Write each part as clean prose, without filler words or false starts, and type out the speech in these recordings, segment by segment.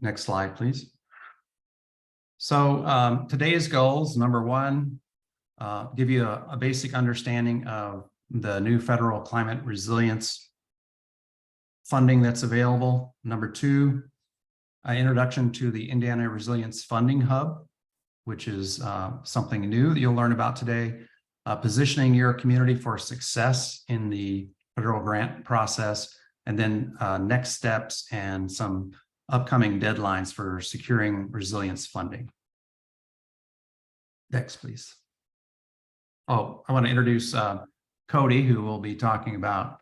Next slide, please. So today's goals, number one, give you a basic understanding of the new federal climate resilience funding that's available. Number two, an introduction to the Indiana Resilience Funding Hub, which is something new that you'll learn about today. Positioning your community for success in the federal grant process, and then next steps and some upcoming deadlines for securing resilience funding. Next, please. Oh, I want to introduce Cody, who will be talking about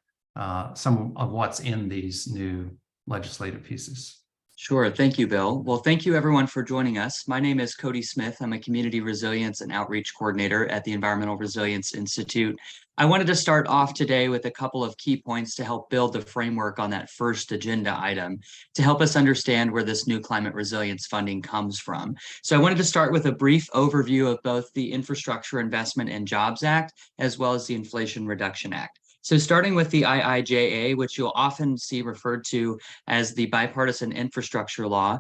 some of what's in these new legislative pieces. Sure. Thank you, Bill. Well, thank you everyone for joining us. My name is Cody Smith. I'm a Community Resilience and Outreach Coordinator at the Environmental Resilience Institute. I wanted to start off today with a couple of key points to help build the framework on that first agenda item to help us understand where this new climate resilience funding comes from. So I wanted to start with a brief overview of both the Infrastructure Investment and Jobs Act, as well as the Inflation Reduction Act. So starting with the IIJA, which you'll often see referred to as the Bipartisan Infrastructure Law,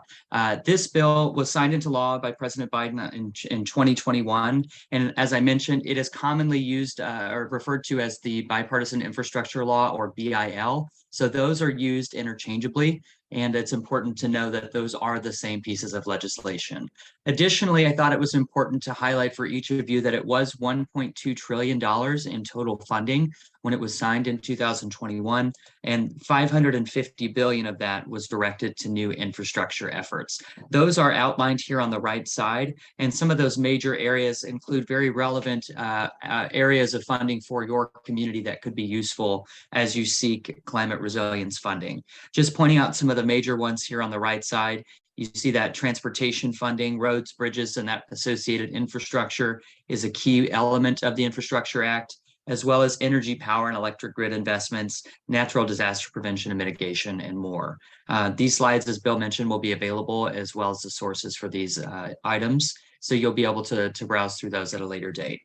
this bill was signed into law by President Biden in 2021. And as I mentioned, it is commonly used or referred to as the Bipartisan Infrastructure Law, or BIL. So those are used interchangeably, and it's important to know that those are the same pieces of legislation. Additionally, I thought it was important to highlight for each of you that it was $1.2 trillion in total funding when it was signed in 2021, and $550 billion of that was directed to new infrastructure efforts. Those are outlined here on the right side, and some of those major areas include very relevant areas of funding for your community that could be useful as you seek climate resilience funding. Just pointing out some of the major ones here on the right side. You see that transportation funding, roads, bridges, and that associated infrastructure is a key element of the Infrastructure Act, as well as energy, power, and electric grid investments, natural disaster prevention and mitigation, and more. These slides, as Bill mentioned, will be available, as well as the sources for these items. So you'll be able to browse through those at a later date.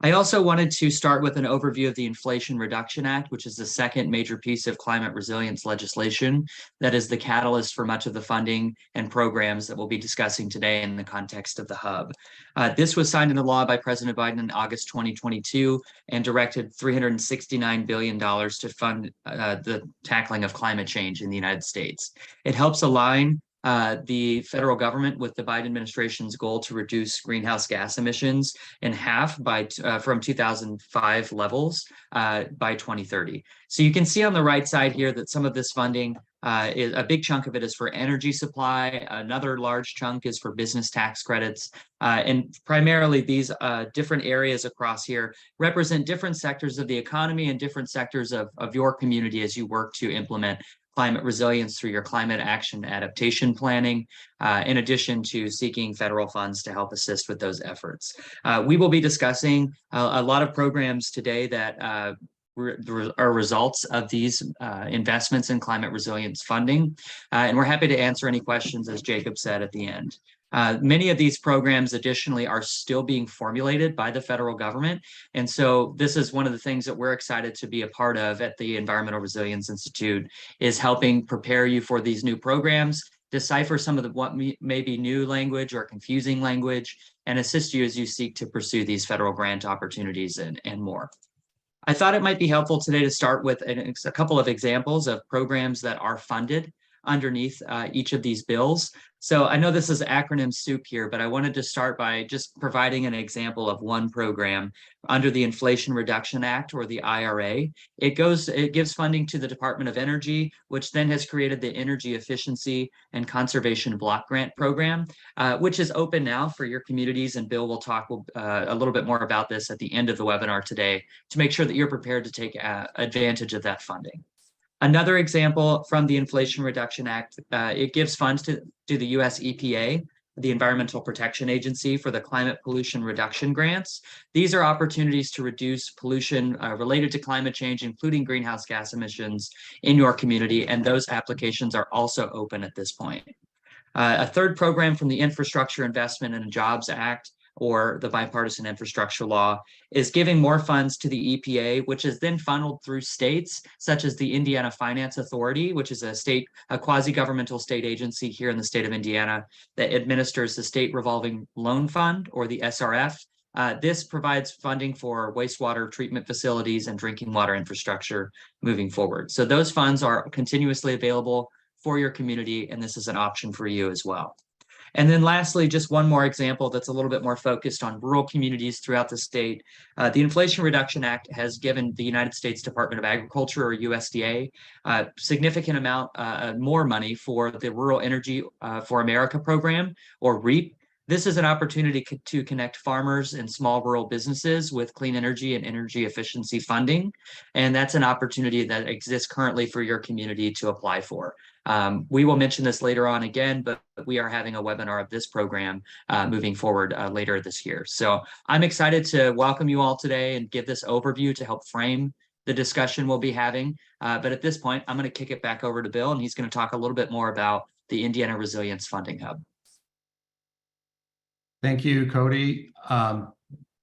I also wanted to start with an overview of the Inflation Reduction Act, which is the second major piece of climate resilience legislation that is the catalyst for much of the funding and programs that we'll be discussing today in the context of the hub. This was signed into law by President Biden in August 2022 and directed $369 billion to fund the tackling of climate change in the United States. It helps align the federal government with the Biden administration's goal to reduce greenhouse gas emissions in half from 2005 levels by 2030. So you can see on the right side here that some of this funding, is a big chunk of it is for energy supply. Another large chunk is for business tax credits. And primarily these different areas across here represent different sectors of the economy and different sectors of your community as you work to implement climate resilience through your climate action adaptation planning, in addition to seeking federal funds to help assist with those efforts. We will be discussing a lot of programs today that are results of these investments in climate resilience funding. And we're happy to answer any questions, as Jacob said at the end. Many of these programs, additionally, are still being formulated by the federal government. And so this is one of the things that we're excited to be a part of at the Environmental Resilience Institute, is helping prepare you for these new programs, decipher some of what may be new language or confusing language, and assist you as you seek to pursue these federal grant opportunities and more. I thought it might be helpful today to start with a couple of examples of programs that are funded underneath each of these bills. So I know this is acronym soup here, but I wanted to start by just providing an example of one program under the Inflation Reduction Act, or the IRA. It gives funding to the Department of Energy, which then has created the Energy Efficiency and Conservation Block Grant Program, which is open now for your communities. And Bill will talk a little bit more about this at the end of the webinar today to make sure that you're prepared to take advantage of that funding. Another example from the Inflation Reduction Act, it gives funds to the US EPA, the Environmental Protection Agency, for the climate pollution reduction grants. These are opportunities to reduce pollution related to climate change, including greenhouse gas emissions in your community, and those applications are also open at this point. A third program from the Infrastructure Investment and Jobs Act or the Bipartisan Infrastructure Law, is giving more funds to the EPA, which is then funneled through states such as the Indiana Finance Authority, which is a quasi-governmental state agency here in the state of Indiana that administers the State Revolving Loan Fund, or the SRF. This provides funding for wastewater treatment facilities and drinking water infrastructure moving forward. So those funds are continuously available for your community, and this is an option for you as well. And then lastly, just one more example that's a little bit more focused on rural communities throughout the state. The Inflation Reduction Act has given the United States Department of Agriculture, or USDA, a significant amount more money for the Rural Energy for America program, or REAP. This is an opportunity to connect farmers and small rural businesses with clean energy and energy efficiency funding. And that's an opportunity that exists currently for your community to apply for. We will mention this later on again, but we are having a webinar of this program moving forward later this year. So I'm excited to welcome you all today and give this overview to help frame the discussion we'll be having. But at this point, I'm going to kick it back over to Bill, and he's going to talk a little bit more about the Indiana Resilience Funding Hub. Thank you, Cody.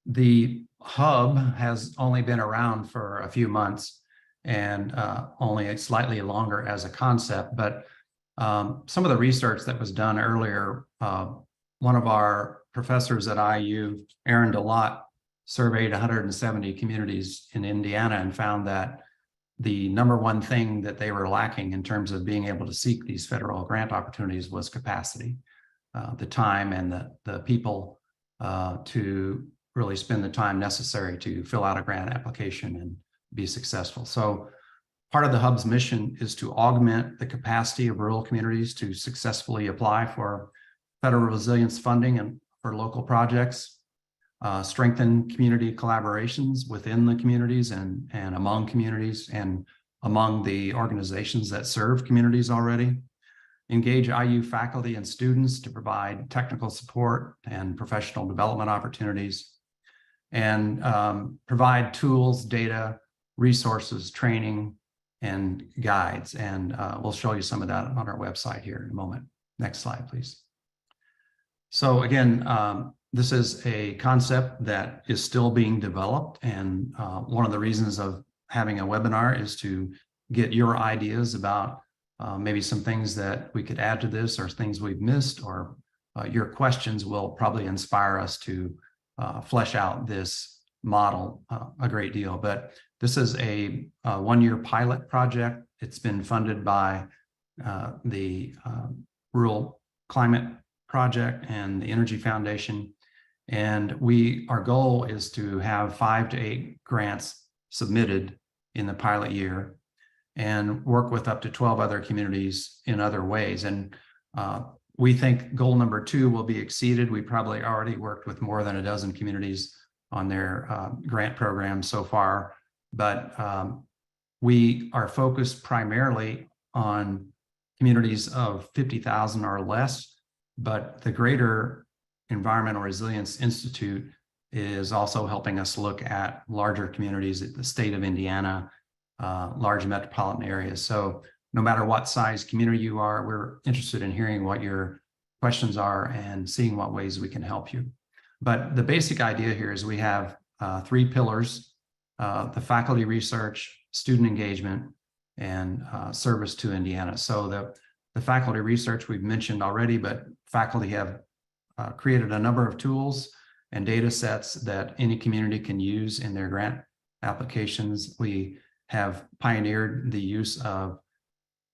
The hub has only been around for a few months and only slightly longer as a concept, but some of the research that was done earlier, one of our professors at IU, Aaron DeLotte, surveyed 170 communities in Indiana and found that the number one thing that they were lacking in terms of being able to seek these federal grant opportunities was capacity. The time and the people to really spend the time necessary to fill out a grant application and be successful. So part of the hub's mission is to augment the capacity of rural communities to successfully apply for federal resilience funding and for local projects, strengthen community collaborations within the communities and among communities and among the organizations that serve communities already, engage IU faculty and students to provide technical support and professional development opportunities, and provide tools, data, resources, training, and guides. And we'll show you some of that on our website here in a moment. Next slide, please. So again, this is a concept that is still being developed. And one of the reasons of having a webinar is to get your ideas about maybe some things that we could add to this, or things we've missed, or your questions will probably inspire us to flesh out this model a great deal. But this is a one-year pilot project. It's been funded by the Rural Climate Project and the Energy Foundation. And our goal is to have 5 to 8 grants submitted in the pilot year, and work with up to 12 other communities in other ways. And we think goal number 2 will be exceeded. We probably already worked with more than a dozen communities on their grant program so far, but we are focused primarily on communities of 50,000 or less, but the Greater Environmental Resilience Institute is also helping us look at larger communities at the state of Indiana, large metropolitan areas. So no matter what size community you are, we're interested in hearing what your questions are and seeing what ways we can help you. But the basic idea here is we have 3 pillars: the faculty research, student engagement, and service to Indiana. So the faculty research we've mentioned already, but faculty have created a number of tools and data sets that any community can use in their grant applications. We have pioneered the use of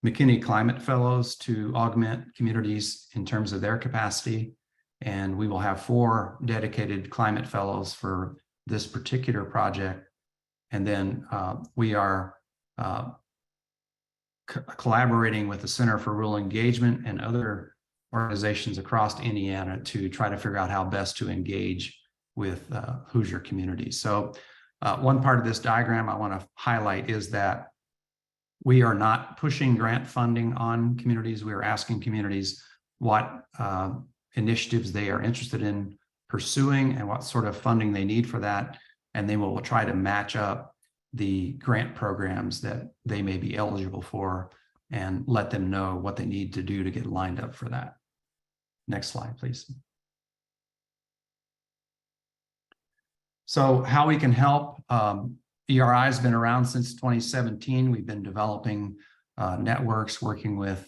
McKinney Climate Fellows to augment communities in terms of their capacity. And we will have 4 dedicated climate fellows for this particular project. And then we are collaborating with the Center for Rural Engagement and other organizations across Indiana to try to figure out how best to engage with Hoosier communities. So one part of this diagram I want to highlight is that we are not pushing grant funding on communities. We are asking communities what initiatives they are interested in pursuing and what sort of funding they need for that. And then we'll try to match up the grant programs that they may be eligible for and let them know what they need to do to get lined up for that. Next slide, please. So how we can help, ERI has been around since 2017. We've been developing networks, working with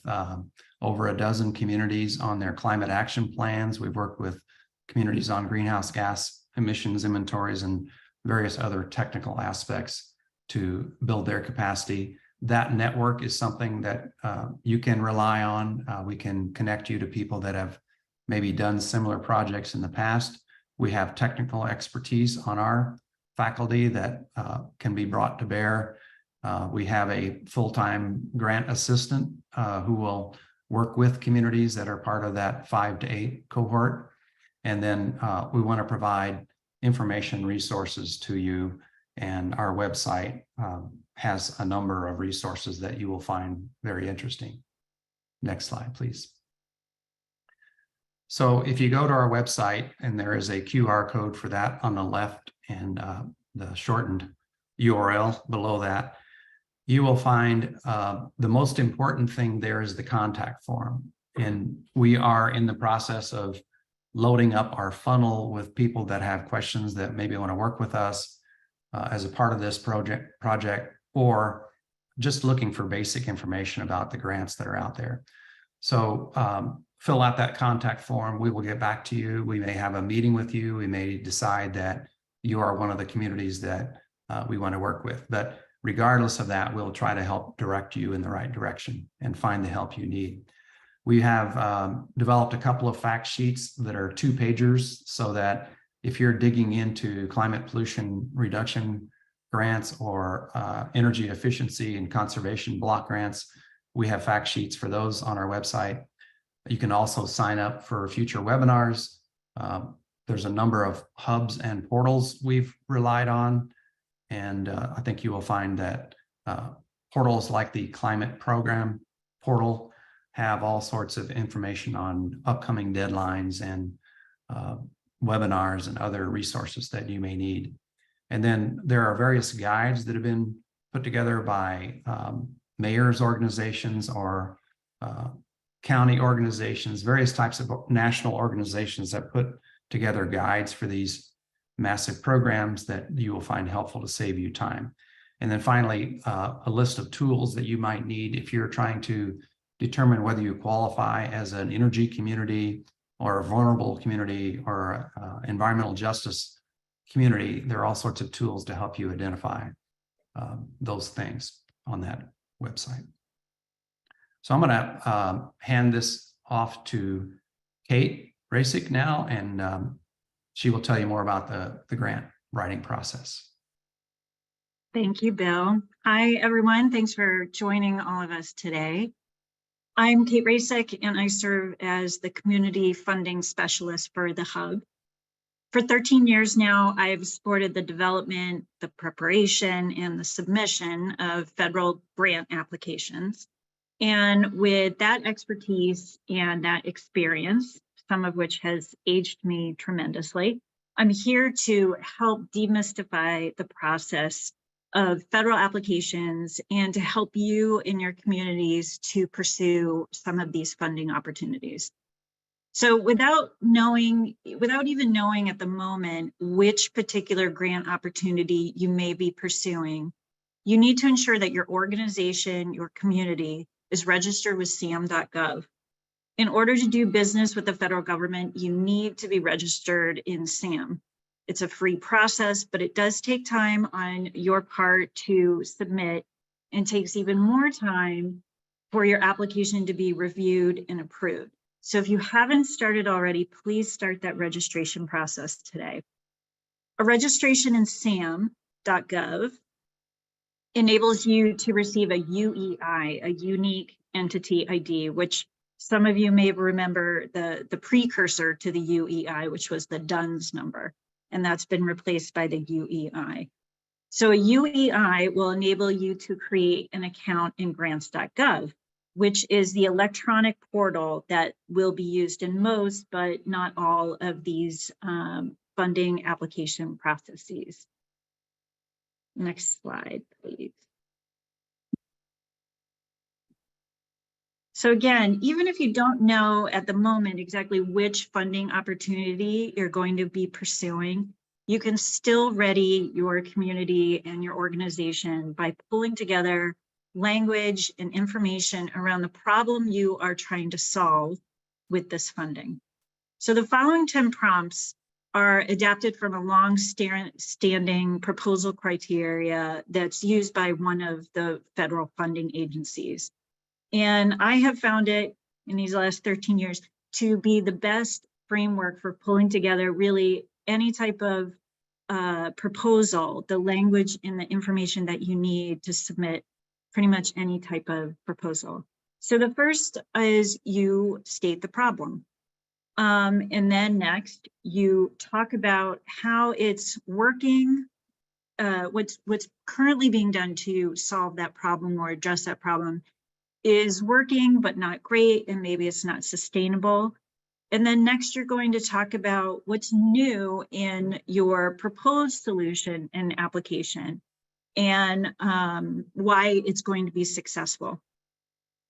over a dozen communities on their climate action plans. We've worked with communities on greenhouse gas emissions inventories and various other technical aspects to build their capacity. That network is something that you can rely on. We can connect you to people that have maybe done similar projects in the past. We have technical expertise on our faculty that can be brought to bear. We have a full-time grant assistant who will work with communities that are part of that 5 to 8 cohort. And then we want to provide information resources to you, and our website has a number of resources that you will find very interesting. Next slide, please. So if you go to our website, and there is a QR code for that on the left and the shortened URL below that, you will find the most important thing there is the contact form. And we are in the process of loading up our funnel with people that have questions that maybe want to work with us as a part of this project, or just looking for basic information about the grants that are out there. So fill out that contact form. We will get back to you. We may have a meeting with you. We may decide that you are one of the communities that we want to work with. But regardless of that, we'll try to help direct you in the right direction and find the help you need. We have developed a couple of fact sheets that are 2-pagers, so that if you're digging into climate pollution reduction grants or energy efficiency and conservation block grants, we have fact sheets for those on our website. You can also sign up for future webinars. There's a number of hubs and portals we've relied on. And I think you will find that portals like the Climate Program portal have all sorts of information on upcoming deadlines and webinars and other resources that you may need. And then there are various guides that have been put together by mayors' organizations or county organizations, various types of national organizations that put together guides for these massive programs that you will find helpful to save you time. And then finally, a list of tools that you might need if you're trying to determine whether you qualify as an energy community or a vulnerable community or environmental justice community. There are all sorts of tools to help you identify those things on that website. So I'm going to hand this off to Kate Rasick now, and she will tell you more about the grant writing process. Thank you, Bill. Hi, everyone. Thanks for joining all of us today. I'm Kate Rasick, and I serve as the Community Funding Specialist for the Hub. For 13 years now, I've supported the development, the preparation, and the submission of federal grant applications. And with that expertise and that experience, some of which has aged me tremendously, I'm here to help demystify the process of federal applications and to help you in your communities to pursue some of these funding opportunities. So without even knowing at the moment which particular grant opportunity you may be pursuing, you need to ensure that your organization, your community, is registered with SAM.gov. In order to do business with the federal government, you need to be registered in SAM. It's a free process, but it does take time on your part to submit, and takes even more time for your application to be reviewed and approved. So if you haven't started already, please start that registration process today. A registration in SAM.gov enables you to receive a UEI, a unique entity ID, which some of you may remember the precursor to the UEI, which was the DUNS number, and that's been replaced by the UEI. So a UEI will enable you to create an account in grants.gov, which is the electronic portal that will be used in most, but not all of these funding application processes. Next slide, please. So again, even if you don't know at the moment exactly which funding opportunity you're going to be pursuing, you can still ready your community and your organization by pulling together language and information around the problem you are trying to solve with this funding. So the following 10 prompts are adapted from a long-standing proposal criteria that's used by one of the federal funding agencies. And I have found it in these last 13 years to be the best framework for pulling together really any type of proposal, the language and the information that you need to submit pretty much any type of proposal. So the first is you state the problem. And then next, you talk about how it's working, what's currently being done to solve that problem or address that problem is working, but not great, and maybe it's not sustainable. And then next, you're going to talk about what's new in your proposed solution and application and why it's going to be successful.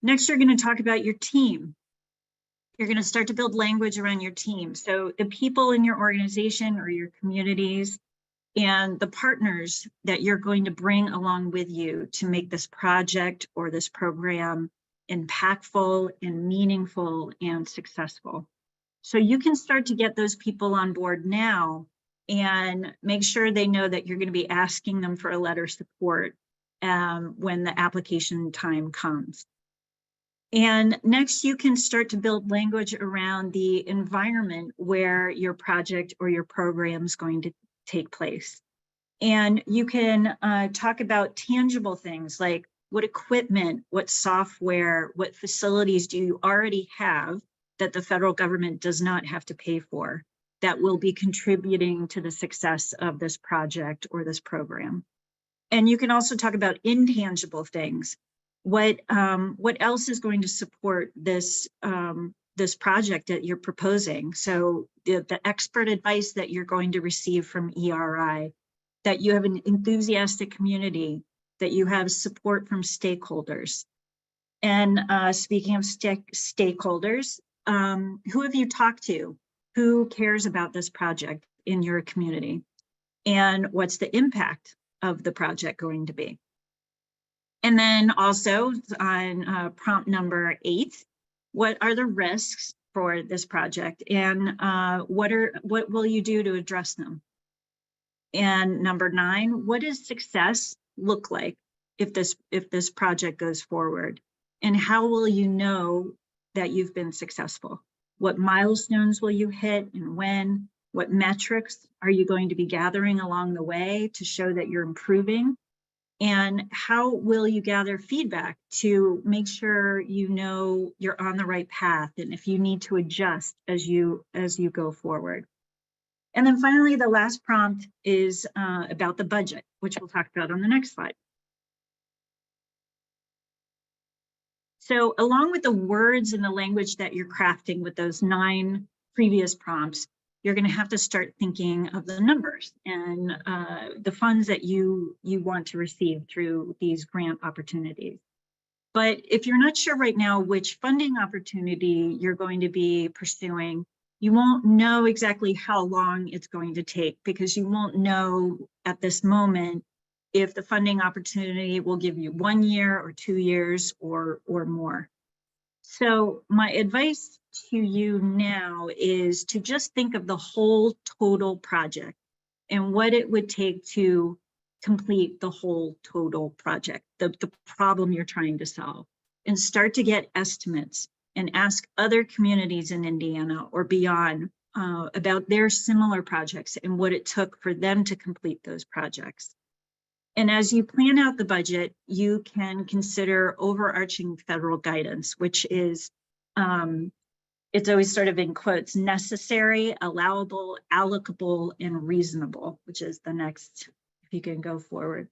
Next, you're going to talk about your team. You're going to start to build language around your team. So the people in your organization or your communities and the partners that you're going to bring along with you to make this project or this program impactful and meaningful and successful. So you can start to get those people on board now and make sure they know that you're going to be asking them for a letter of support when the application time comes. And next, you can start to build language around the environment where your project or your program is going to take place. And you can talk about tangible things like what equipment, what software, what facilities do you already have that the federal government does not have to pay for that will be contributing to the success of this project or this program. And you can also talk about intangible things. What else is going to support this this project that you're proposing? So the expert advice that you're going to receive from ERI, that you have an enthusiastic community, that you have support from stakeholders. And speaking of stakeholders, who have you talked to? Who cares about this project in your community? And what's the impact of the project going to be? And then also on prompt number 8, what are the risks for this project, and what will you do to address them? And number 9, what does success look like if this project goes forward? And how will you know that you've been successful? What milestones will you hit and when? What metrics are you going to be gathering along the way to show that you're improving? And how will you gather feedback to make sure you know you're on the right path and if you need to adjust as you go forward? And then finally, the last prompt is about the budget, which we'll talk about on the next slide. So along with the words and the language that you're crafting with those 9 previous prompts, you're going to have to start thinking of the numbers and the funds that you want to receive through these grant opportunities. But if you're not sure right now which funding opportunity you're going to be pursuing, you won't know exactly how long it's going to take, because you won't know at this moment if the funding opportunity will give you 1 year or 2 years or more. So my advice to you now is to just think of the whole total project and what it would take to complete the whole total project, the problem you're trying to solve, and start to get estimates and ask other communities in Indiana or beyond about their similar projects and what it took for them to complete those projects. And as you plan out the budget, you can consider overarching federal guidance, which is, it's always sort of in quotes, necessary, allowable, allocable, and reasonable, which is the next, if you can go forward,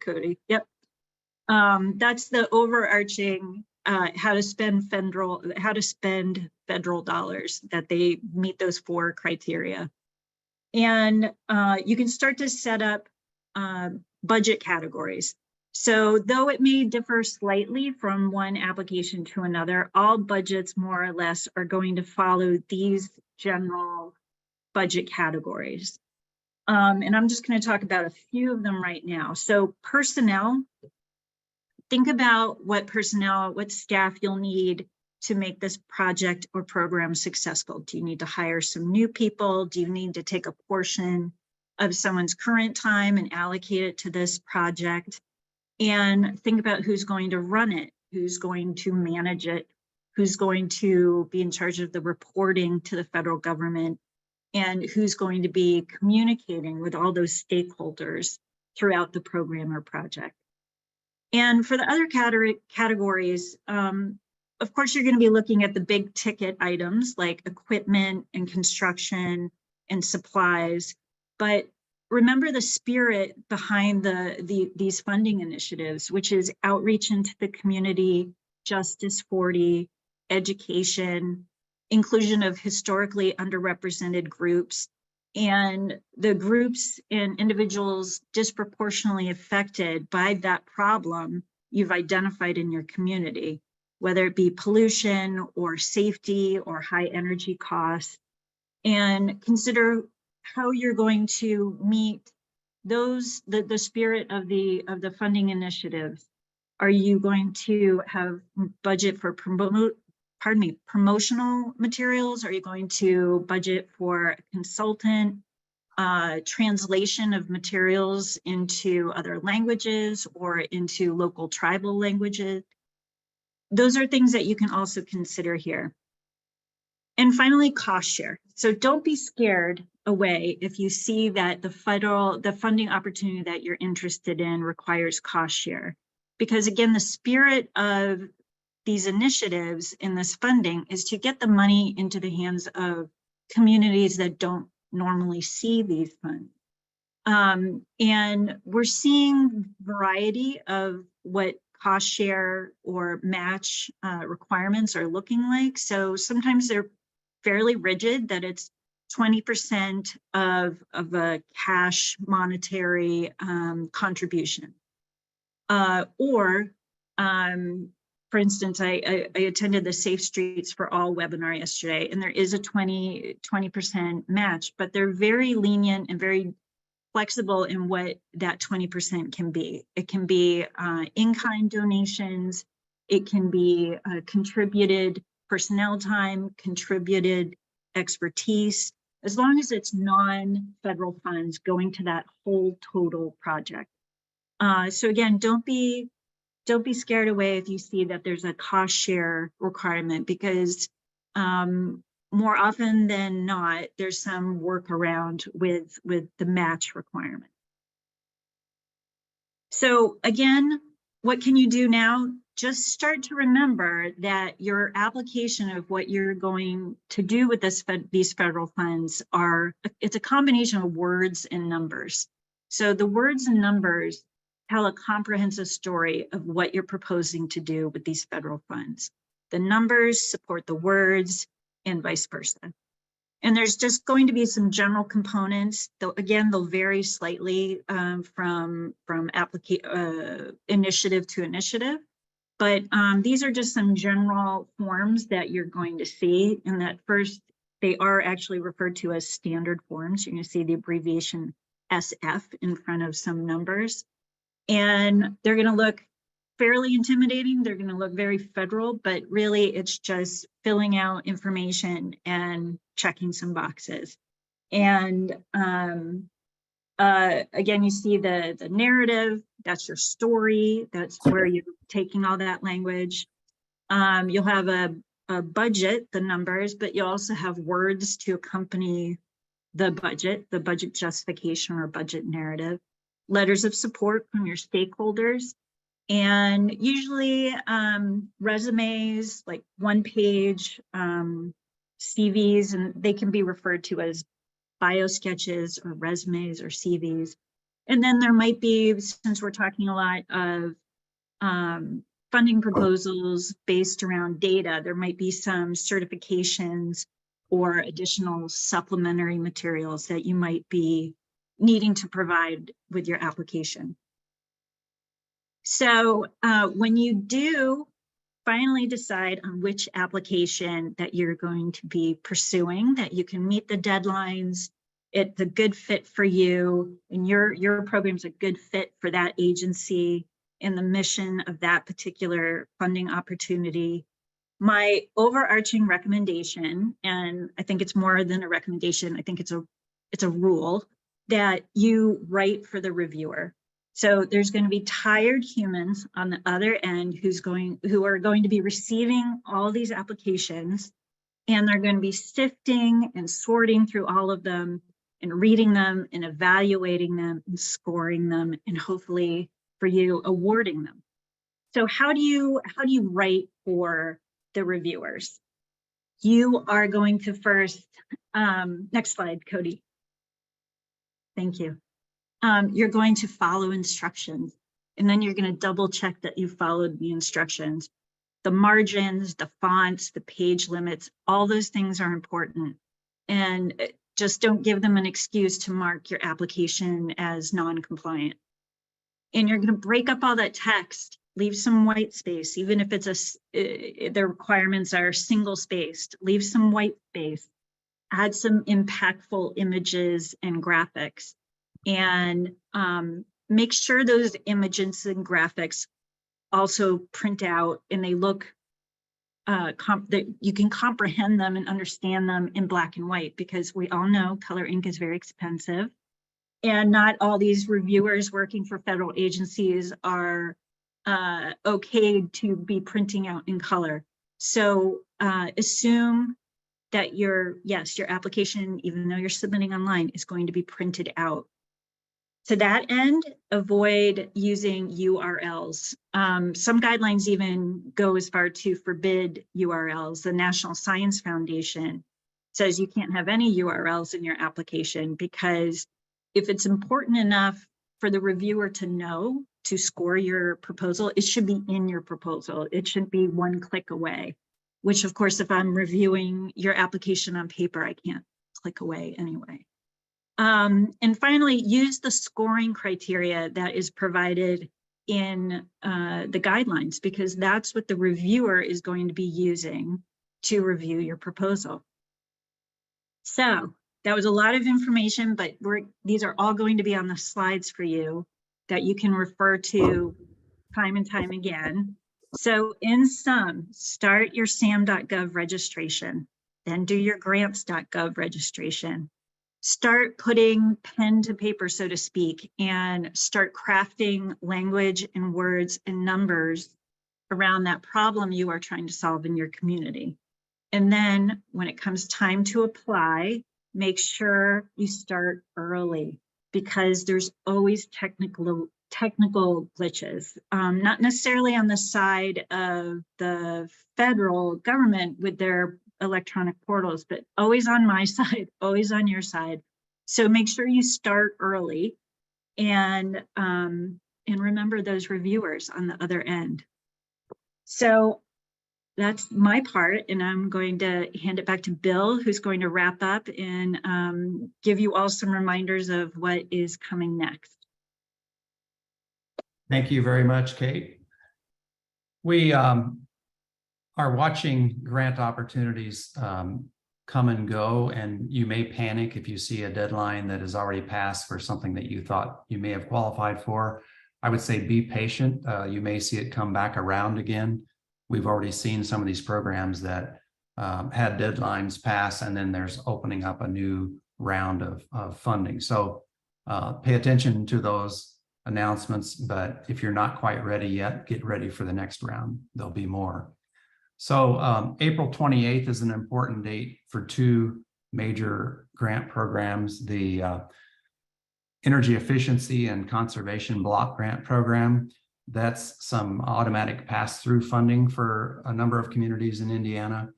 Cody. Yep. That's the overarching how to spend federal dollars, that they meet those 4 criteria. And you can start to set up budget categories. So though it may differ slightly from one application to another, all budgets more or less are going to follow these general budget categories. And I'm just going to talk about a few of them right now. So personnel, think about what staff you'll need to make this project or program successful. Do you need to hire some new people? Do you need to take a portion of someone's current time and allocate it to this project? And think about who's going to run it, who's going to manage it, who's going to be in charge of the reporting to the federal government, and who's going to be communicating with all those stakeholders throughout the program or project. And for the other categories, of course, you're going to be looking at the big ticket items like equipment and construction and supplies. But remember the spirit behind these funding initiatives, which is outreach into the community, Justice 40, education, inclusion of historically underrepresented groups, and the groups and individuals disproportionately affected by that problem you've identified in your community, whether it be pollution or safety or high energy costs, and consider how you're going to meet those, the spirit of the funding initiatives. Are you going to have budget for promotional materials? Are you going to budget for a consultant, translation of materials into other languages or into local tribal languages? Those are things that you can also consider here. And finally, cost share. So don't be scared away if you see that the funding opportunity that you're interested in requires cost share. Because again, the spirit of these initiatives in this funding is to get the money into the hands of communities that don't normally see these funds. And we're seeing variety of what cost share or match requirements are looking like. So sometimes they're fairly rigid, that it's 20% of a cash monetary contribution. For instance, I attended the Safe Streets for All webinar yesterday, and there is a 20% match, but they're very lenient and very flexible in what that 20% can be. It can be in-kind donations, it can be contributed personnel time, contributed expertise, as long as it's non-federal funds going to that whole total project. So again, don't be scared away if you see that there's a cost share requirement, because more often than not, there's some workaround with the match requirement. So again, what can you do now? Just start to remember that your application of what you're going to do with these federal funds it's a combination of words and numbers. So the words and numbers tell a comprehensive story of what you're proposing to do with these federal funds. The numbers support the words and vice versa. And there's just going to be some general components, though again, they'll vary slightly from initiative to initiative. But these are just some general forms that you're going to see. And that first, they are actually referred to as standard forms. You're going to see the abbreviation SF in front of some numbers. And they're going to look fairly intimidating. They're going to look very federal, but really it's just filling out information and checking some boxes. And again, you see the narrative, that's your story. That's where you're taking all that language. You'll have a budget, the numbers, but you also have words to accompany the budget justification or budget narrative, letters of support from your stakeholders, and usually resumes, like one-page CVs, and they can be referred to as bio sketches or resumes or CVs. And then there might be, since we're talking a lot of funding proposals based around data, there might be some certifications or additional supplementary materials that you might be needing to provide with your application. So when you do finally decide on which application that you're going to be pursuing, that you can meet the deadlines, it's a good fit for you, and your program's a good fit for that agency and the mission of that particular funding opportunity. My overarching recommendation, and I think it's more than a recommendation, I think it's a rule, that you write for the reviewer. So there's going to be tired humans on the other end who are going to be receiving all these applications, and they're going to be sifting and sorting through all of them and reading them and evaluating them and scoring them, and hopefully for you awarding them. So how do you write for the reviewers? You are going to first, next slide, Cody. Thank you. You're going to follow instructions, and then you're going to double check that you followed the instructions. The margins, the fonts, the page limits, all those things are important. And just don't give them an excuse to mark your application as non-compliant. And you're going to break up all that text, leave some white space, even if it's the requirements are single spaced, leave some white space, add some impactful images and graphics, and make sure those images and graphics also print out and they look that you can comprehend them and understand them in black and white, because we all know color ink is very expensive, and not all these reviewers working for federal agencies are okay to be printing out in color. So assume that your application, even though you're submitting online, is going to be printed out. To that end, avoid using URLs. Some guidelines even go as far to forbid URLs. The National Science Foundation says you can't have any URLs in your application, because if it's important enough for the reviewer to know to score your proposal, it should be in your proposal. It shouldn't be one click away, which of course, if I'm reviewing your application on paper, I can't click away anyway. And finally, use the scoring criteria that is provided in the guidelines, because that's what the reviewer is going to be using to review your proposal. So that was a lot of information, but these are all going to be on the slides for you that you can refer to time and time again. So in sum, start your SAM.gov registration, then do your grants.gov registration. Start putting pen to paper, so to speak, and start crafting language and words and numbers around that problem you are trying to solve in your community. And then when it comes time to apply, make sure you start early, because there's always technical glitches, not necessarily on the side of the federal government with their electronic portals, but always on my side, always on your side. So make sure you start early, and remember those reviewers on the other end. So that's my part, and I'm going to hand it back to Bill, who's going to wrap up and give you all some reminders of what is coming next. Thank you very much, Kate. We are watching grant opportunities come and go, and you may panic if you see a deadline that is already passed for something that you thought you may have qualified for. I would say be patient. You may see it come back around again. We've already seen some of these programs that had deadlines pass, and then there's opening up a new round of funding. So pay attention to those announcements, but if you're not quite ready yet, get ready for the next round. There'll be more. So April 28th is an important date for two major grant programs, the Energy Efficiency and Conservation Block Grant Program. That's some automatic pass-through funding for a number of communities in Indiana.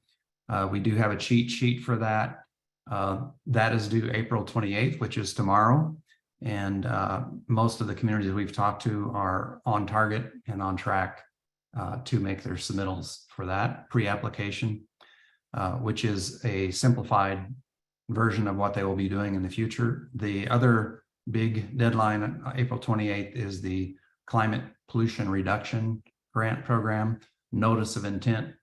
We do have a cheat sheet for that. That is due April 28th, which is tomorrow. And most of the communities we've talked to are on target and on track to make their submittals for that pre-application, which is a simplified version of what they will be doing in the future. The other big deadline, April 28th, is the Climate Pollution Reduction Grant Program. notice of intent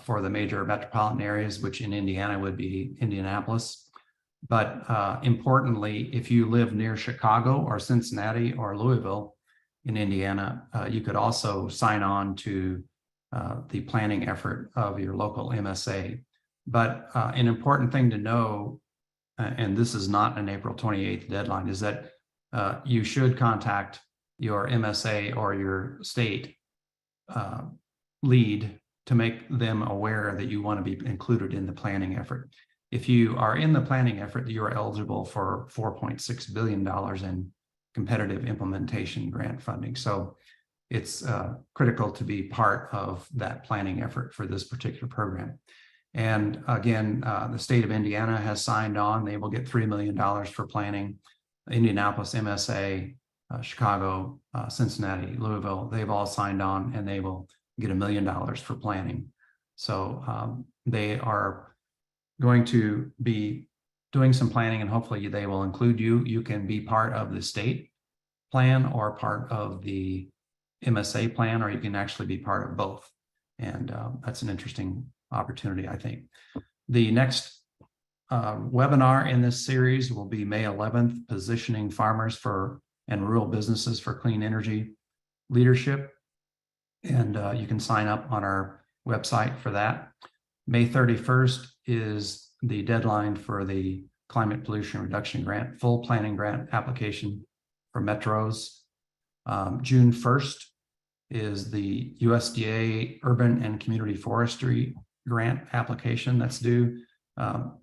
for the major metropolitan areas, which in Indiana would be Indianapolis. But importantly, if you live near Chicago or Cincinnati or Louisville in Indiana, you could also sign on to the planning effort of your local MSA. But an important thing to know, and this is not an April 28th deadline, is that you should contact your MSA or your state lead to make them aware that you want to be included in the planning effort. If you are in the planning effort, you are eligible for $4.6 billion in competitive implementation grant funding. So it's critical to be part of that planning effort for this particular program. And again, the state of Indiana has signed on. They will get $3 million for planning. Indianapolis MSA, Chicago, Cincinnati, Louisville, they've all signed on, and they will get $1 million for planning. So they are going to be doing some planning, and hopefully they will include you. You can be part of the state plan or part of the MSA plan, or you can actually be part of both. And that's an interesting opportunity, I think. The next webinar in this series will be May 11th, Positioning Farmers and Rural Businesses for Clean Energy Leadership. And you can sign up on our website for that. May 31st is the deadline for the Climate Pollution Reduction Grant, full planning grant application for metros. June 1st is the USDA Urban and Community Forestry Grant application that's due.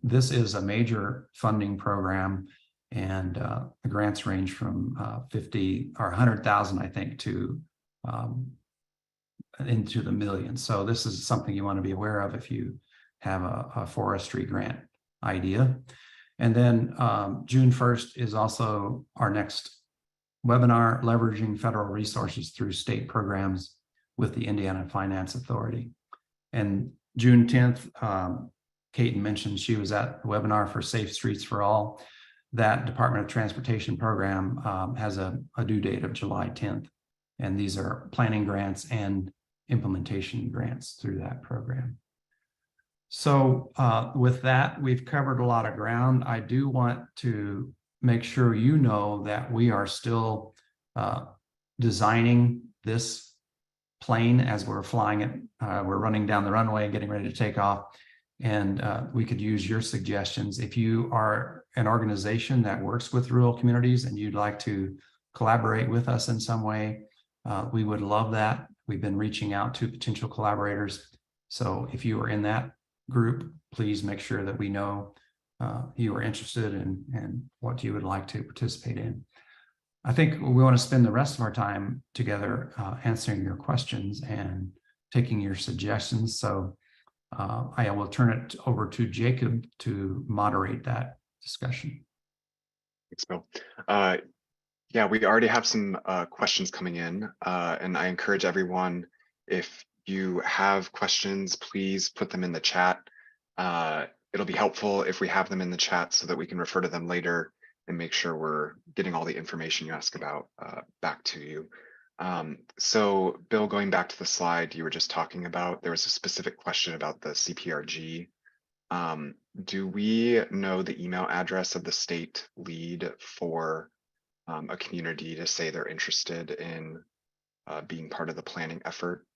This is a major funding program, and the grants range from 50 or 100,000, I think, to into the millions. So this is something you want to be aware of if you have a forestry grant idea. And then June 1st is also our next webinar, Leveraging Federal Resources Through State Programs with the Indiana Finance Authority. And June 10th, Kaiten mentioned she was at the webinar for Safe Streets for All. That Department of Transportation program has a due date of July 10th. And these are planning grants and implementation grants through that program. So with that, we've covered a lot of ground. I do want to make sure you know that we are still designing this plane as we're flying it. We're running down the runway and getting ready to take off. And we could use your suggestions. If you are an organization that works with rural communities and you'd like to collaborate with us in some way, we would love that. We've been reaching out to potential collaborators. So if you are in that group, please make sure that we know you are interested in what you would like to participate in. I think we want to spend the rest of our time together answering your questions and taking your suggestions. So I will turn it over to Jacob to moderate that discussion. Thanks, Bill. Yeah, we already have some questions coming in, and I encourage everyone, if you have questions, please put them in the chat. It'll be helpful if we have them in the chat so that we can refer to them later and make sure we're getting all the information you ask about back to you. So Bill, going back to the slide you were just talking about, there was a specific question about the CPRG. Do we know the email address of the state lead for a community to say they're interested in being part of the planning effort?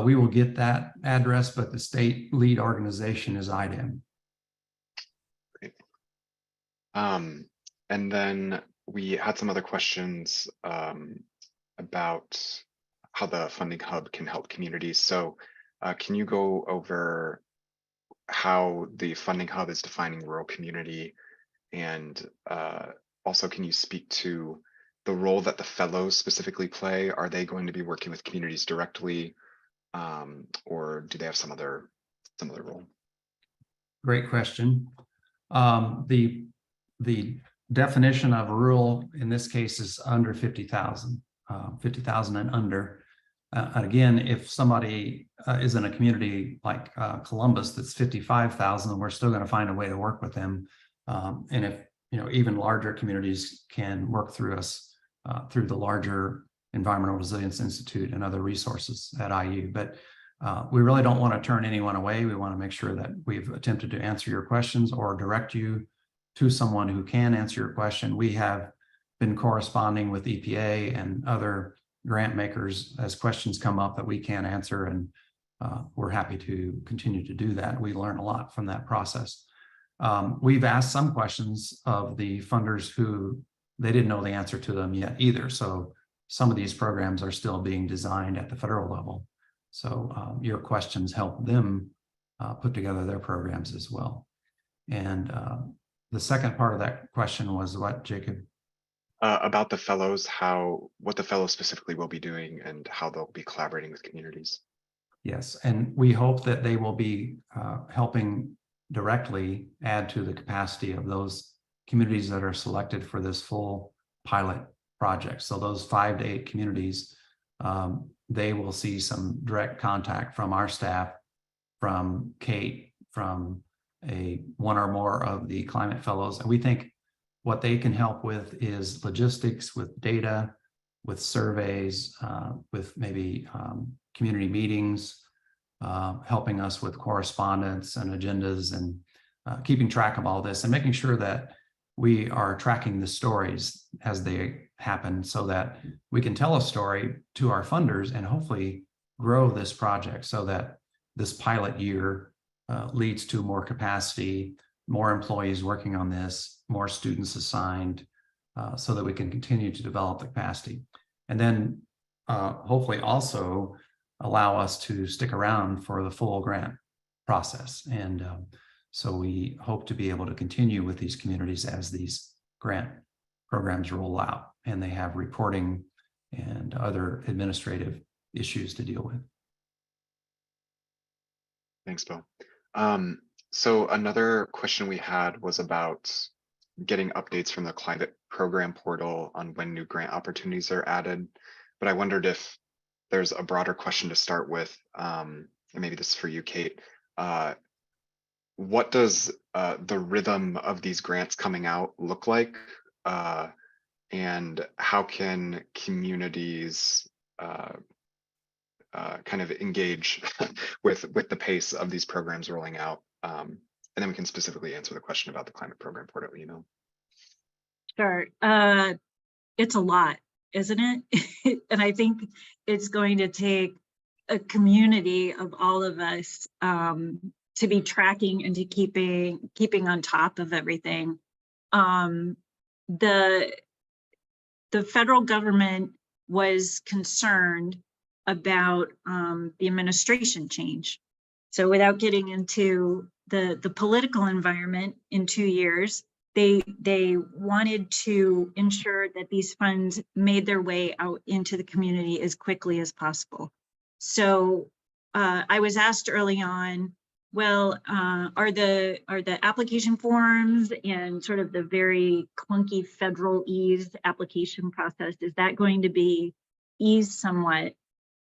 We will get that address, but the state lead organization is IDEM. Great. And then we had some other questions about how the funding hub can help communities. So can you go over how the funding hub is defining rural community, and also can you speak to the role that the fellows specifically play? Are they going to be working with communities directly, or do they have some other role? Great question. The definition of rural in this case is under 50,000, 50,000 and under. Again, if somebody is in a community like Columbus that's 55,000, we're still going to find a way to work with them. And if even larger communities can work through us through the larger Environmental Resilience Institute and other resources at IU. But we really don't want to turn anyone away. We want to make sure that we've attempted to answer your questions or direct you to someone who can answer your question. We have been corresponding with EPA and other grant makers as questions come up that we can't answer, and we're happy to continue to do that. We learn a lot from that process. We've asked some questions of the funders who they didn't know the answer to them yet either. So some of these programs are still being designed at the federal level. So your questions help them put together their programs as well. And the second part of that question was what, Jacob? About the fellows, what the fellows specifically will be doing and how they'll be collaborating with communities. Yes, and we hope that they will be helping directly add to the capacity of those communities that are selected for this full pilot project. So those 5 to 8 communities, they will see some direct contact from our staff, from Kate, from one or more of the climate fellows. And we think what they can help with is logistics, with data, with surveys, with maybe community meetings, helping us with correspondence and agendas, and keeping track of all this and making sure that we are tracking the stories as they happen so that we can tell a story to our funders and hopefully grow this project so that this pilot year leads to more capacity, more employees working on this, more students assigned, so that we can continue to develop the capacity. And then hopefully also allow us to stick around for the full grant process. And so we hope to be able to continue with these communities as these grant programs roll out and they have reporting and other administrative issues to deal with. Thanks, Bill. So another question we had was about getting updates from the climate program portal on when new grant opportunities are added. But I wondered if there's a broader question to start with, and maybe this is for you, Kate. What does the rhythm of these grants coming out look like? And how can communities kind of engage with the pace of these programs rolling out? And then we can specifically answer the question about the climate program portal email. Sure. It's a lot, isn't it? And I think it's going to take a community of all of us to be tracking and to keeping on top of everything. The federal government was concerned about the administration change. So without getting into the political environment in 2 years, they wanted to ensure that these funds made their way out into the community as quickly as possible. So I was asked early on, well, are the application forms and sort of the very clunky federal eased application process, is that going to be eased somewhat?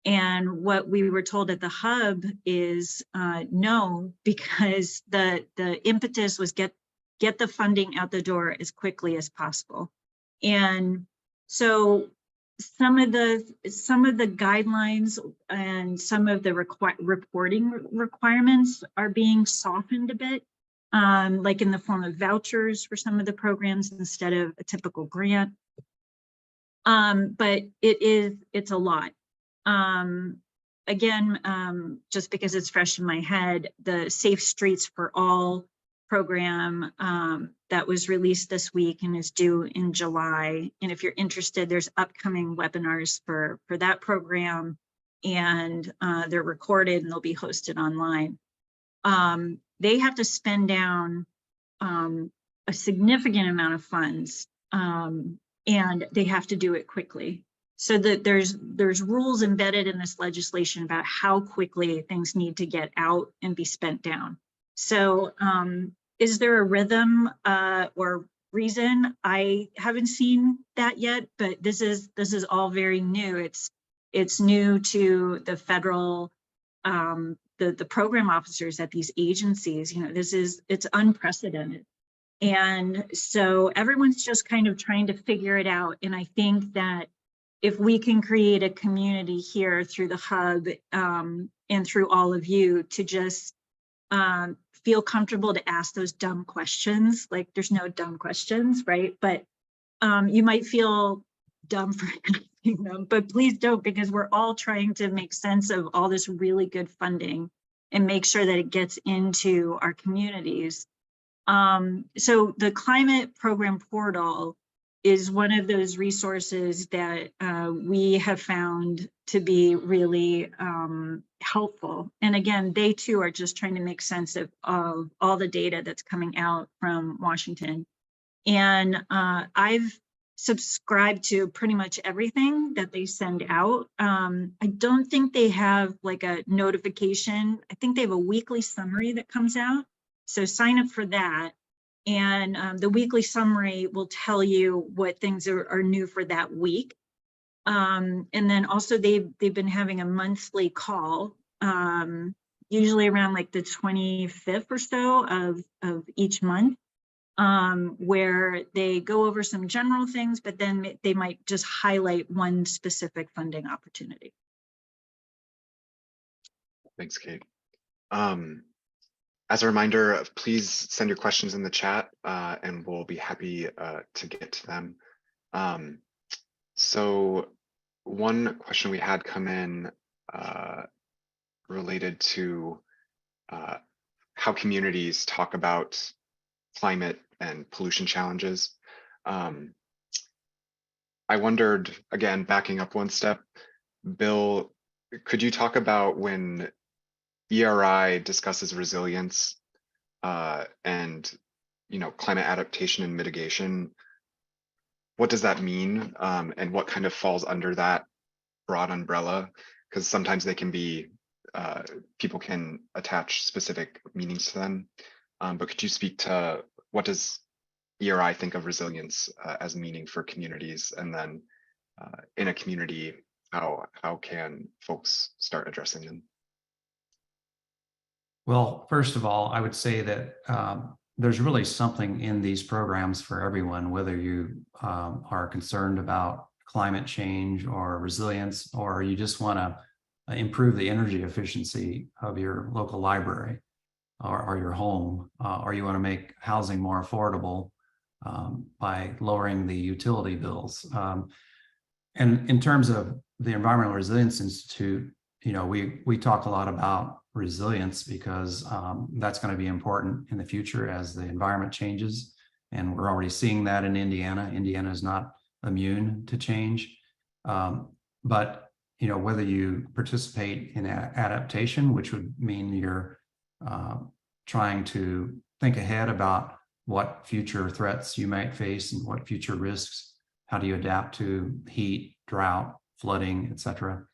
And what we were told at the hub is no, because the impetus was get the funding out the door as quickly as possible. And so some of the guidelines and some of the reporting requirements are being softened a bit, like in the form of vouchers for some of the programs instead of a typical grant. But it's a lot. Again, just because it's fresh in my head, the Safe Streets for All program that was released this week and is due in July. And if you're interested, there's upcoming webinars for that program, and they're recorded and they'll be hosted online. They have to spend down a significant amount of funds, and they have to do it quickly. So that there's rules embedded in this legislation about how quickly things need to get out and be spent down. So is there a rhythm or reason? I haven't seen that yet, but this is all very new. It's new to the federal, the program officers at these agencies. You know, it's unprecedented. And so everyone's just kind of trying to figure it out. And I think that if we can create a community here through the hub and through all of you to just feel comfortable to ask those dumb questions. Like there's no dumb questions, right? But you might feel dumb for asking them, but please don't, because we're all trying to make sense of all this really good funding and make sure that it gets into our communities. So the climate program portal is one of those resources that we have found to be really helpful. And again, they too are just trying to make sense of all the data that's coming out from Washington. And I've subscribed to pretty much everything that they send out. I don't think they have like a notification. I think they have a weekly summary that comes out. So sign up for that. And the weekly summary will tell you what things are new for that week. And then also they've been having a monthly call, usually around like the 25th or so of each month, where they go over some general things, but then they might just highlight one specific funding opportunity. Thanks, Kate. As a reminder, please send your questions in the chat and we'll be happy to get to them. So one question we had come in related to how communities talk about climate and pollution challenges. I wondered, again, backing up one step, Bill, could you talk about when ERI discusses resilience and climate adaptation and mitigation, what does that mean and what kind of falls under that broad umbrella? Because sometimes they can be, people can attach specific meanings to them. But could you speak to what does ERI think of resilience as meaning for communities, and then in a community, how can folks start addressing them? Well, first of all, I would say that there's really something in these programs for everyone, whether you are concerned about climate change or resilience, or you just want to improve the energy efficiency of your local library or your home, or you want to make housing more affordable by lowering the utility bills. And in terms of the Environmental Resilience Institute, we talk a lot about resilience because that's going to be important in the future as the environment changes. And we're already seeing that in Indiana. Indiana is not immune to change. But whether you participate in adaptation, which would mean you're trying to think ahead about what future threats you might face and what future risks, how do you adapt to heat, drought, flooding, et cetera.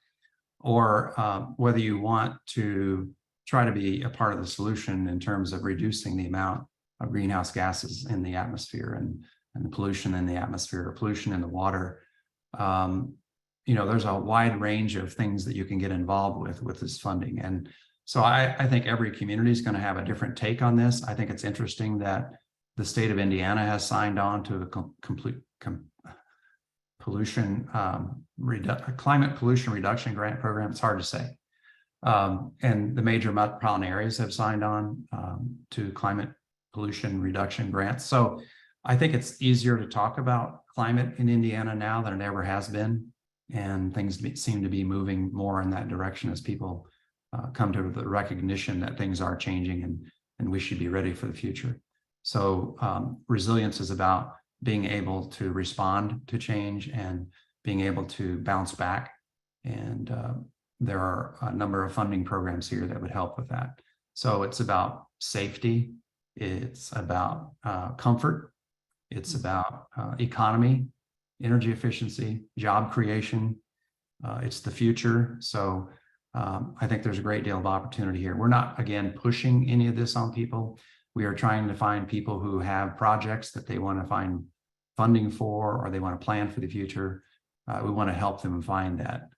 Or whether you want to try to be a part of the solution in terms of reducing the amount of greenhouse gases in the atmosphere and the pollution in the atmosphere, or pollution in the water. There's a wide range of things that you can get involved with this funding. And so I think every community is going to have a different take on this. I think it's interesting that the state of Indiana has signed on to a climate pollution reduction grant program. It's hard to say. And the major metropolitan areas have signed on to climate pollution reduction grants. So I think it's easier to talk about climate in Indiana now than it ever has been. And things seem to be moving more in that direction as people come to the recognition that things are changing and we should be ready for the future. So resilience is about being able to respond to change and being able to bounce back. And there are a number of funding programs here that would help with that. So it's about safety, it's about comfort, it's about economy, energy efficiency, job creation, it's the future. So I think there's a great deal of opportunity here. We're not, again, pushing any of this on people. We are trying to find people who have projects that they want to find funding for, or they want to plan for the future. We want to help them find that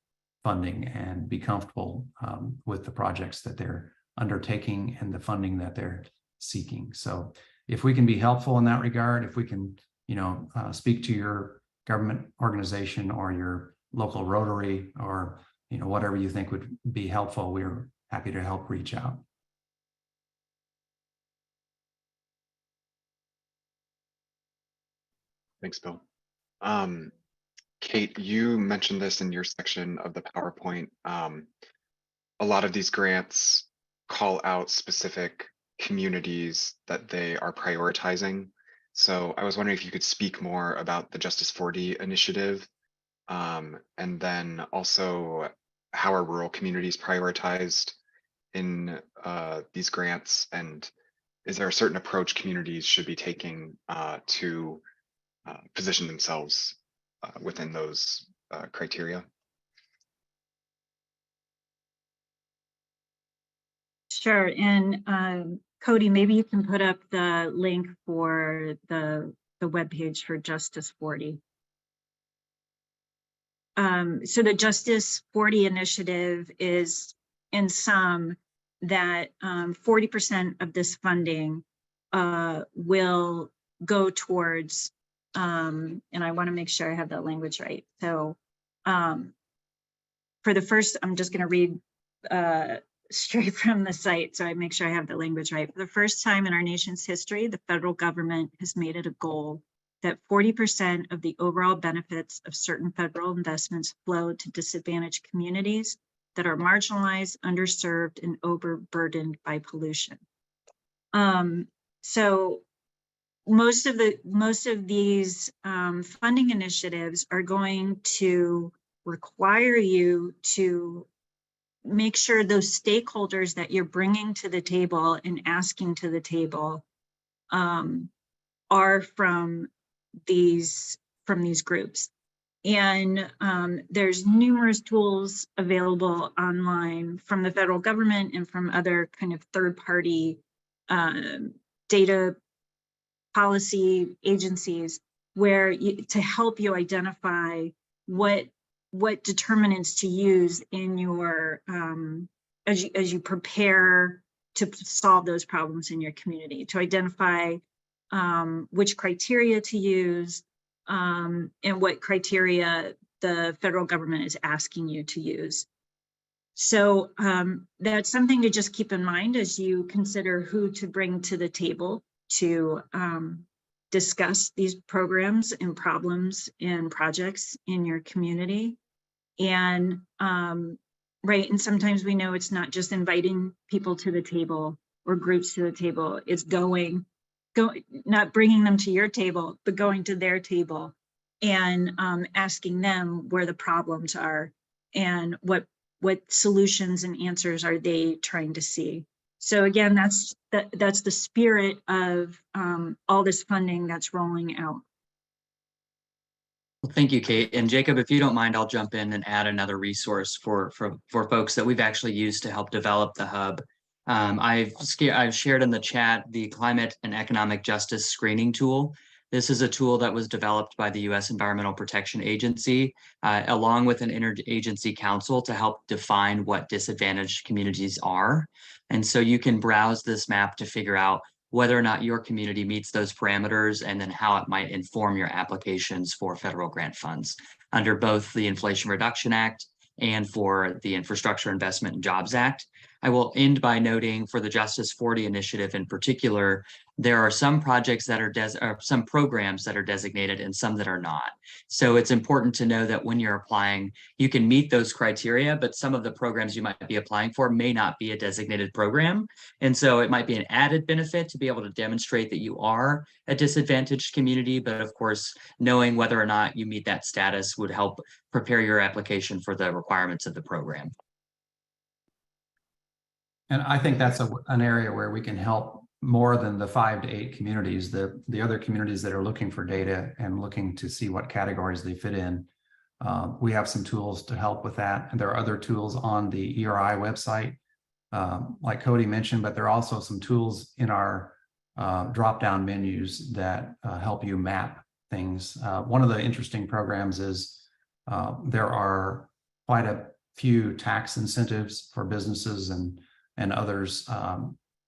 funding and be comfortable with the projects that they're undertaking and the funding that they're seeking. So if we can be helpful in that regard, if we can, speak to your government organization or your local Rotary, or whatever you think would be helpful. We're happy to help reach out. Thanks, Bill. Kate, you mentioned this in your section of the PowerPoint. A lot of these grants call out specific communities that they are prioritizing. So I was wondering if you could speak more about the Justice 40 initiative, and then also how are rural communities prioritized in these grants, and is there a certain approach communities should be taking to position themselves within those criteria? Sure. And Cody, maybe you can put up the link for the webpage for Justice 40. So the Justice 40 initiative is, in sum, that 40% of this funding will go towards, and I want to make sure I have that language right. So for the first, I'm just going to read straight from the site so I make sure I have the language right. For the first time in our nation's history, the federal government has made it a goal that 40% of the overall benefits of certain federal investments flow to disadvantaged communities that are marginalized, underserved, and overburdened by pollution. So most of these funding initiatives are going to require you to make sure those stakeholders that you're bringing to the table and asking to the table are from these groups. And there's numerous tools available online from the federal government and from other kind of third-party data policy agencies where to help you identify what determinants to use in your as you prepare to solve those problems in your community, to identify which criteria to use and what criteria the federal government is asking you to use. So that's something to just keep in mind as you consider who to bring to the table to discuss these programs and problems and projects in your community. And right, and sometimes we know it's not just inviting people to the table or groups to the table, it's not bringing them to your table, but going to their table and asking them where the problems are and what solutions and answers are they trying to see. So again, that's the spirit of all this funding that's rolling out. Well, thank you, Kate. And Jacob, if you don't mind, I'll jump in and add another resource for folks that we've actually used to help develop the hub. I've shared in the chat the Climate and Economic Justice Screening Tool. This is a tool that was developed by the U.S. Environmental Protection Agency, along with an interagency council to help define what disadvantaged communities are. And so you can browse this map to figure out whether or not your community meets those parameters, and then how it might inform your applications for federal grant funds under both the Inflation Reduction Act and for the Infrastructure Investment and Jobs Act. I will end by noting for the Justice 40 initiative in particular, there are some projects that are some programs that are designated and some that are not. So it's important to know that when you're applying, you can meet those criteria, but some of the programs you might be applying for may not be a designated program. And so it might be an added benefit to be able to demonstrate that you are a disadvantaged community. But of course, knowing whether or not you meet that status would help prepare your application for the requirements of the program. And I think that's an area where we can help more than the 5 to 8 communities, the other communities that are looking for data and looking to see what categories they fit in. We have some tools to help with that. And there are other tools on the ERI website, like Cody mentioned, but there are also some tools in our drop-down menus that help you map things. One of the interesting programs is there are quite a few tax incentives for businesses and others.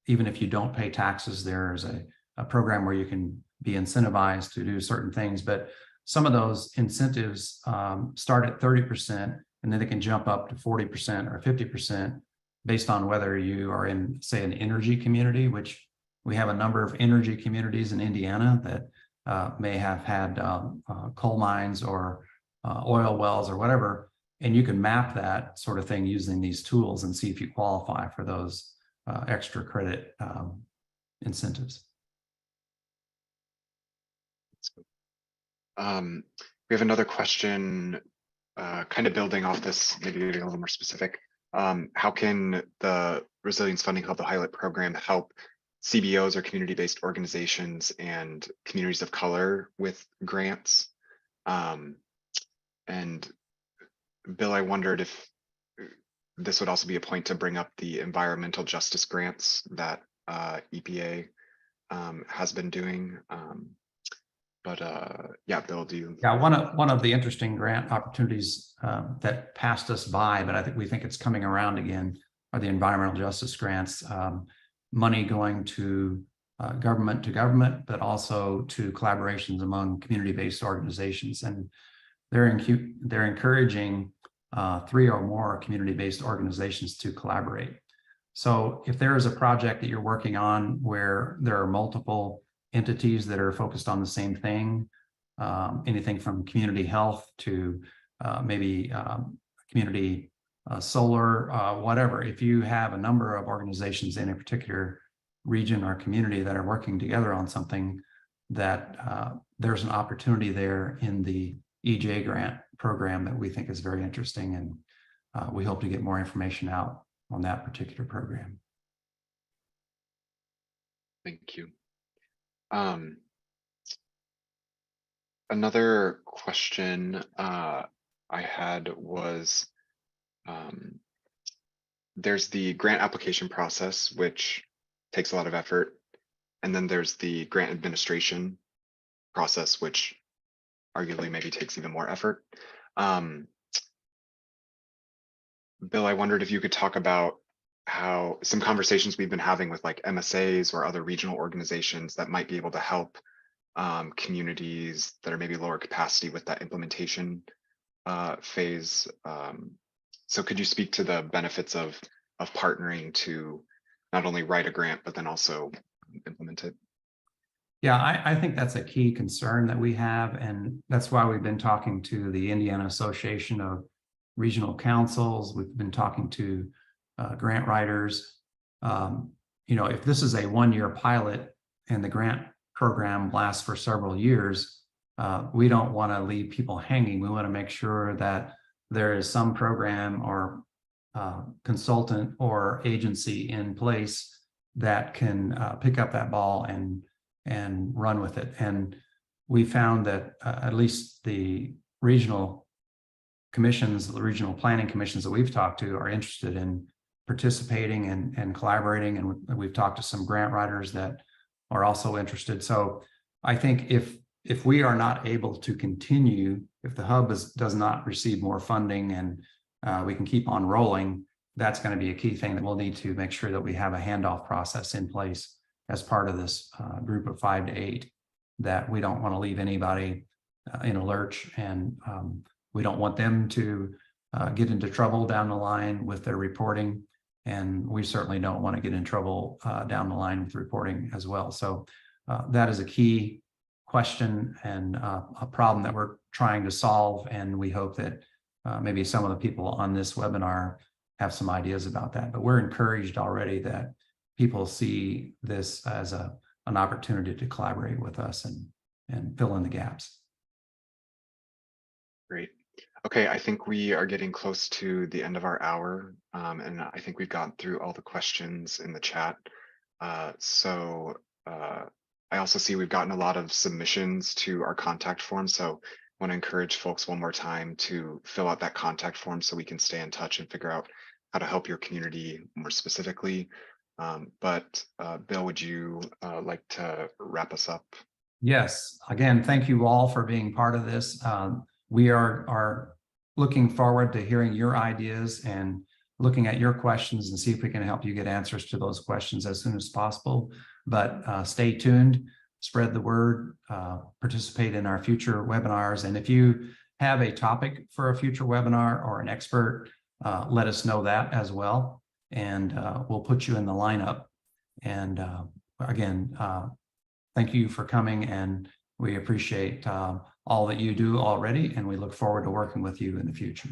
Even if you don't pay taxes, there's a program where you can be incentivized to do certain things. But some of those incentives start at 30%, and then they can jump up to 40% or 50% based on whether you are in, say, an energy community, which we have a number of energy communities in Indiana that may have had coal mines or oil wells or whatever. And you can map that sort of thing using these tools and see if you qualify for those extra credit incentives. We have another question, kind of building off this, maybe getting a little more specific. How can the Resilience Funding Hub, the Highlight program, help CBOs or community-based organizations and communities of color with grants? And Bill, I wondered if this would also be a point to bring up the environmental justice grants that EPA has been doing. Yeah, Bill, do you? Yeah, one of the interesting grant opportunities that passed us by, but we think it's coming around again, are the environmental justice grants. Money going to government, but also to collaborations among community-based organizations, and they're encouraging 3 or more community-based organizations to collaborate. So if there is a project that you're working on where there are multiple entities that are focused on the same thing, anything from community health to maybe community solar, whatever. If you have a number of organizations in a particular region or community that are working together on something, that there's an opportunity there in the IIJA grant program that we think is very interesting, and we hope to get more information out on that particular program. Thank you. Another question I had was, there's the grant application process, which takes a lot of effort. And then there's the grant administration process, which arguably maybe takes even more effort. Bill, I wondered if you could talk about how some conversations we've been having with like MSAs or other regional organizations that might be able to help communities that are maybe lower capacity with that implementation phase. So could you speak to the benefits of partnering to not only write a grant, but then also implement it? Yeah, I think that's a key concern that we have, and that's why we've been talking to the Indiana Association of Regional Councils. We've been talking to grant writers. If this is a 1-year pilot and the grant program lasts for several years, we don't want to leave people hanging. We want to make sure that there is some program or consultant or agency in place that can pick up that ball and run with it. And we found that at least the regional commissions, the regional planning commissions that we've talked to are interested in participating and collaborating. And we've talked to some grant writers that are also interested. So I think if we are not able to continue, if the hub does not receive more funding and we can keep on rolling, that's going to be a key thing that we'll need to make sure that we have a handoff process in place as part of this group of 5 to 8, that we don't want to leave anybody in a lurch, and we don't want them to get into trouble down the line with their reporting. And we certainly don't want to get in trouble down the line with reporting as well. So that is a key question and a problem that we're trying to solve. And we hope that maybe some of the people on this webinar have some ideas about that. But we're encouraged already that people see this as an opportunity to collaborate with us and fill in the gaps. Great. Okay, I think we are getting close to the end of our hour, and I think we've gotten through all the questions in the chat. So I also see we've gotten a lot of submissions to our contact form. So I want to encourage folks one more time to fill out that contact form so we can stay in touch and figure out how to help your community more specifically. Bill, would you like to wrap us up? Yes. Again, thank you all for being part of this. We are looking forward to hearing your ideas and looking at your questions and see if we can help you get answers to those questions as soon as possible. But stay tuned. spread the word, participate in our future webinars. And if you have a topic for a future webinar or an expert, let us know that as well. And we'll put you in the lineup. And again, thank you for coming, and we appreciate all that you do already, and we look forward to working with you in the future.